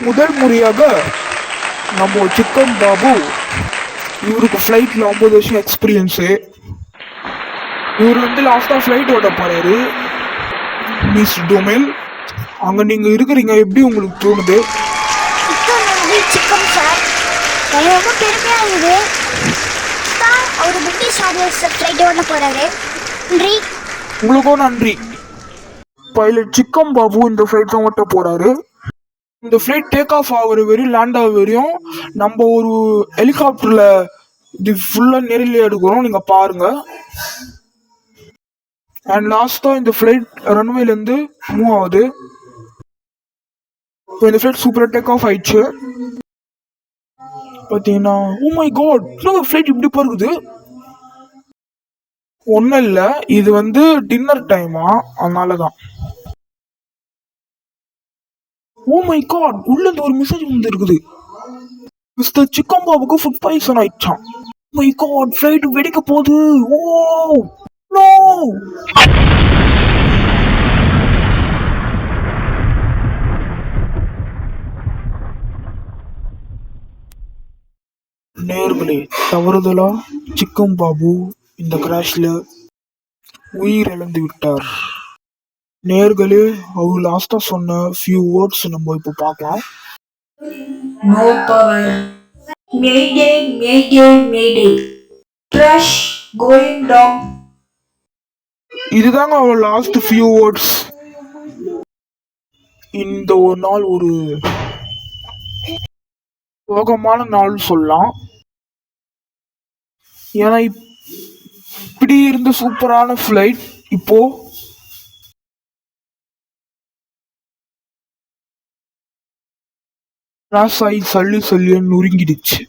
முதல் முறையாக நம்ம சிக்கன் பாபு இவருக்கு ஃப்ளைட்டில் 50 வருஷம் எக்ஸ்பீரியன்ஸு. இவர் வந்து லாஸ்ட்டாக ஃப்ளைட் ஓட்ட போகிறாரு. மிஸ் டொமெல், அங்கே நீங்கள் இருக்கிறீங்க, எப்படி உங்களுக்கு தோணுது? சிக்கன் சார் ரொம்ப பெருமையாக இருக்குது. அவர் பிரிட்டிஷ் ஆர்மிஸ் ஃப்ளைட் ஓட்ட போகிறாரு. நன்றி. உங்களுக்கும் நன்றி. பைலட் சிக்கன் பாபு இந்த ஃப்ளைட் தான் ஓட்ட போகிறாரு. இந்த ஃப்ளைட் டேக் ஆஃப் ஆகிற வரையும் லேண்ட் ஆகிற வரையும் நம்ம ஒரு ஹெலிகாப்டரில் இது ஃபுல்லாக நேரில் எடுக்கிறோம், நீங்கள் பாருங்கள். அண்ட் லாஸ்ட்டாக இந்த ஃப்ளைட் ரன்வேலேருந்து மூவ் ஆகுது. இப்போ இந்த ஃப்ளைட் சூப்பராக டேக் ஆஃப் ஆயிடுச்சு. பார்த்தீங்கன்னா ஓ மை காட், இன்னும் ஃப்ளைட் இப்படி போகுது. ஒன்றும் இல்லை, இது வந்து டின்னர் டைமா, அதனால தான். ஓ மை காட், உள்ளேருந்து ஒரு மெசேஜ் வந்து இருக்குது. மிஸ்டர் சிக்கன் பாபுக்கு ஃபுட் பாய்சன் ஆயிடுச்சான். மை காட், ஃப்ளைட் வெடிக்க போகுது. Oh no. நேர்களே, தவறுதலா சிக்கன் பாபு இந்த கிராஷ்ல உயிர் இழந்து விட்டார். நேர்களே, அவர் லாஸ்டா சொன்ன ஃபியூ வேர்ட்ஸ் நம்ம இப்போ பார்க்கலாம். No power. Mayday, mayday, mayday. Crash going down. இதுதாங்க அவர் லாஸ்ட் ஃபியூ வேர்ட்ஸ். இந்த ஒரு நாள் ஒரு சோகமான நாள் சொல்லலாம். ஏன்னா இப்படி இருந்த சூப்பரான ஃப்ளைட் இப்போ ராசாயி சல்லி சல்லிய நொறுங்கிடுச்சு.